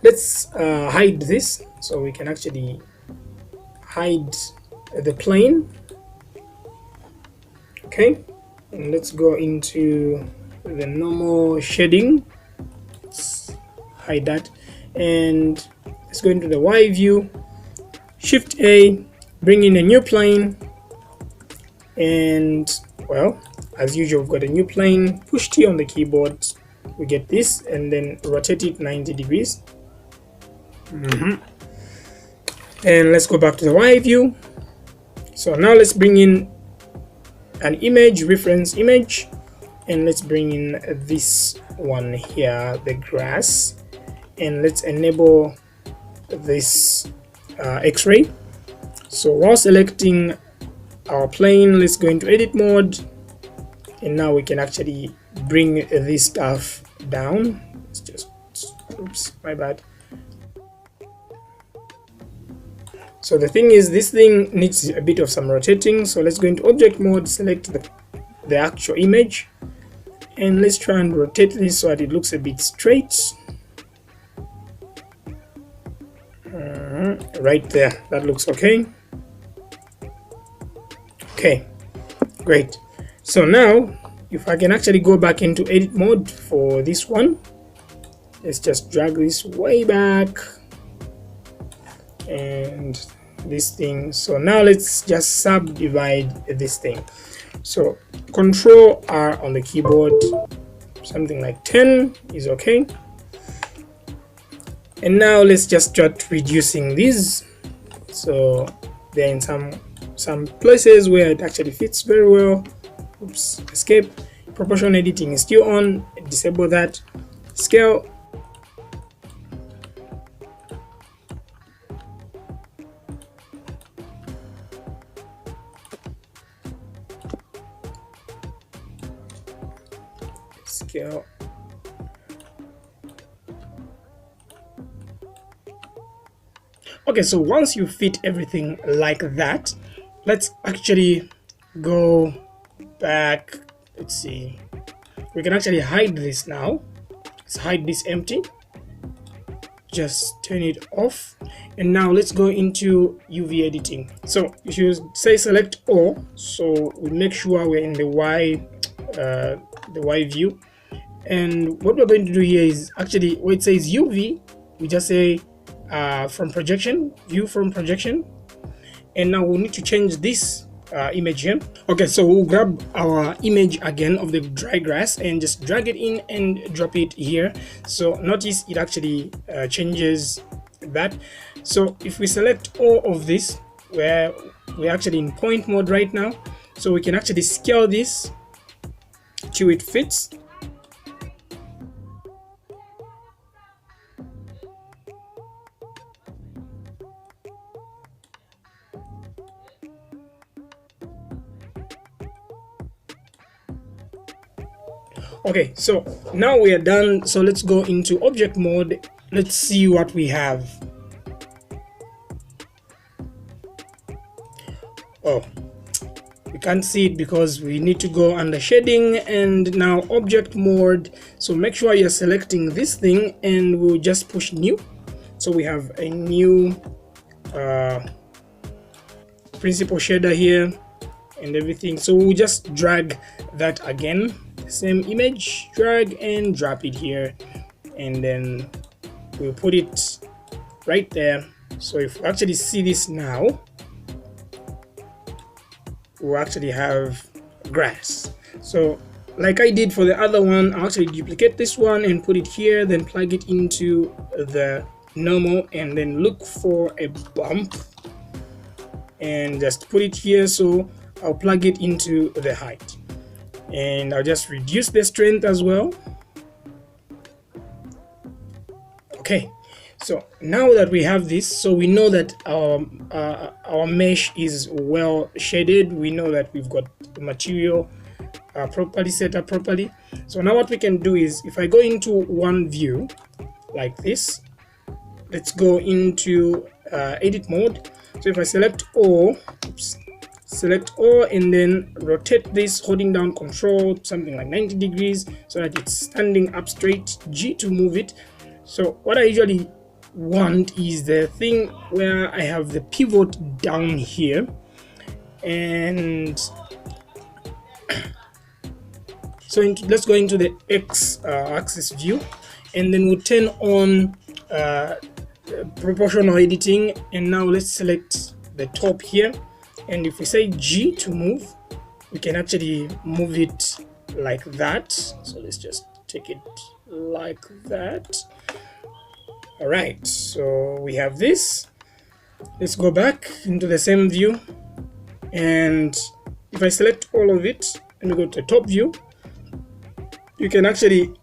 Let's hide this, so we can actually hide the plane. Okay, and let's go into the normal shading. Let's hide that, and let's go into the Y view, Shift A, bring in a new plane, and well, as usual, we've got a new plane. Push T on the keyboard, we get this, and then rotate it 90 degrees. And let's go back to the Y view. So now let's bring in an image, reference image, and let's bring in this one here, the grass, and let's enable this X-ray. So while selecting our plane, let's go into edit mode, and now we can actually bring this stuff down. Let's just, oops, my bad. So the thing is, this thing needs a bit of some rotating, so let's go into object mode, select the actual image, and let's try and rotate this so that it looks a bit straight. Right there, that looks okay. Okay, great. So now if I can actually go back into edit mode for this one, let's just drag this way back and this thing. So now let's just subdivide this thing. So Control R on the keyboard, something like 10 is okay. And now let's just start reducing these, so they're in some places where it actually fits very well. Oops, escape. Proportion editing is still on, disable that. Scale, scale. Okay, so once you fit everything like that, let's actually go back. Let's see, we can actually hide this now. Let's hide this empty, just turn it off, and now let's go into UV editing. So if you say select all, so we make sure we're in the Y view, and what we're going to do here is actually where it says UV, we just say from projection, view from projection, and now we'll need to change this image here. Okay, so we'll grab our image again of the dry grass and just drag it in and drop it here. So notice it actually changes that. So if we select all of this, where we're actually in point mode right now, so we can actually scale this till it fits. Okay, so now we are done. So let's go into object mode. Let's see what we have. Oh, we can't see it because we need to go under shading and now object mode. So make sure you're selecting this thing and we'll just push new. So we have a new principal shader here and everything. So we'll just drag that again. Same image, drag and drop it here, and then we'll put it right there. So if we actually see this now, we'll actually have grass. So like I did for the other one, I'll actually duplicate this one and put it here, then plug it into the normal, and then look for a bump and just put it here. So I'll plug it into the height, and I'll just reduce the strength as well. Okay, so now that we have this, so we know that our mesh is well shaded. We know that we've got the material properly set up properly. So now what we can do is, if I go into one view like this, let's go into edit mode. So if I select all, oops, select all and then rotate this holding down control something like 90 degrees so that it's standing up straight, G to move it. So what I usually want is the thing where I have the pivot down here, and so let's go into the x-axis view, and then we'll turn on proportional editing. And now let's select the top here, and if we say G to move, we can actually move it like that. So let's just take it like that. All right, so we have this. Let's go back into the same view, and if I select all of it and we go to the top view, you can actually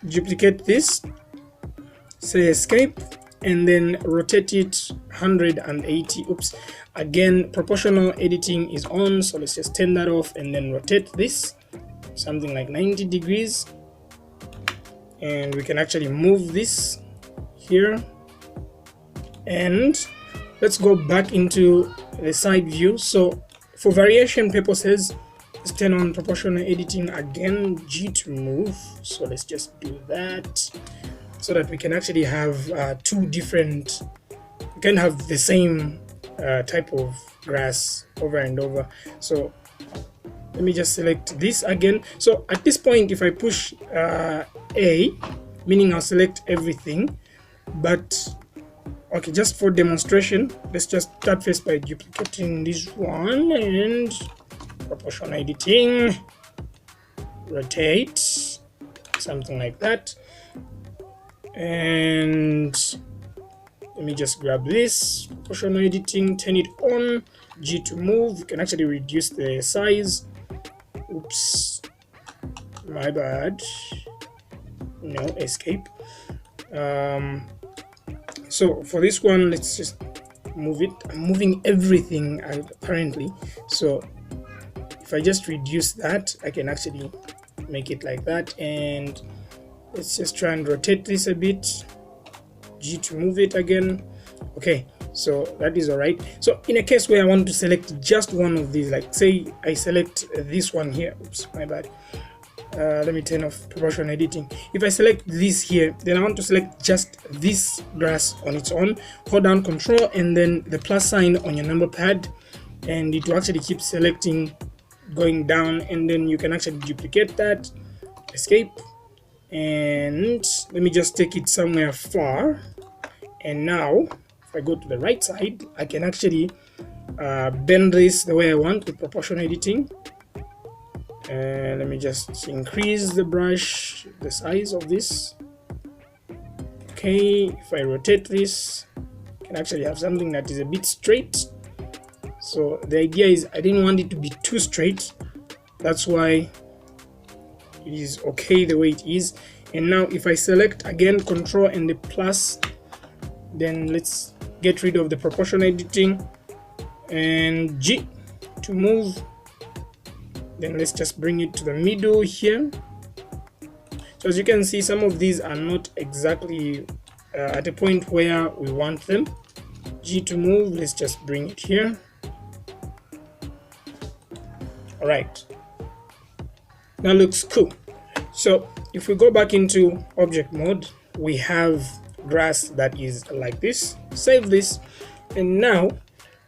duplicate this, say escape, and then rotate it 180. Oops, again, proportional editing is on, so let's just turn that off and then rotate this something like 90 degrees, and we can actually move this here. And let's go back into the side view. So for variation purposes, let's turn on proportional editing again, G to move. So let's just do that so that we can actually have two different, we can have the same type of grass over and over. So let me just select this again. So at this point, if I push A, meaning I'll select everything, but okay, just for demonstration, let's just start first by duplicating this one and proportional editing, rotate, something like that. And let me just grab this, proportional editing, turn it on, G to move. You can actually reduce the size. Oops, my bad. No, escape. So for this one, let's just move it. I'm moving everything apparently. So if I just reduce that, I can actually make it like that. And let's just try and rotate this a bit. G to move it again. Okay, so that is all right. So in a case where I want to select just one of these, like say I select this one here. Oops, my bad. Let me turn off proportional editing. If I select this here, then I want to select just this grass on its own. Hold down Control and then the plus sign on your number pad, and it will actually keep selecting, going down, and then you can actually duplicate that, escape, and let me just take it somewhere far. And now if I go to the right side, I can actually bend this the way I want with proportional editing. And let me just increase the brush, the size of this. Okay, if I rotate this, I can actually have something that is a bit straight. So the idea is I didn't want it to be too straight, that's why it is okay the way it is. And now if I select again Control and the plus, then let's get rid of the proportional editing and G to move. Then let's just bring it to the middle here. So as you can see, some of these are not exactly at a point where we want them. G to move, let's just bring it here. All right, now looks cool. So if we go back into object mode, we have grass that is like this. Save this, and now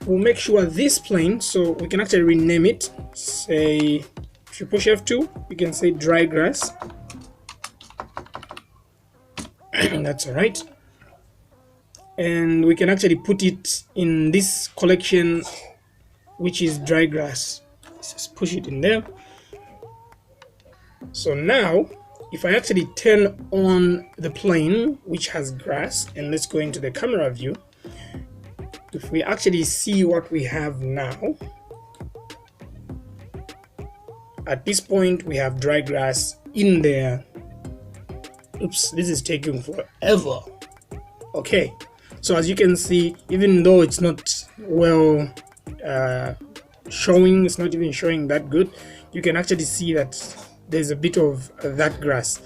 we'll make sure this plane, so we can actually rename it. Say, if you push F2, you can say dry grass. That's all right. And we can actually put it in this collection, which is dry grass. Let's just push it in there. So now, if I actually turn on the plane, which has grass, and let's go into the camera view, if we actually see what we have now, at this point we have dry grass in there. Oops, this is taking forever. Okay, so as you can see, even though it's not well showing, it's not even showing that good, you can actually see that there's a bit of that grass.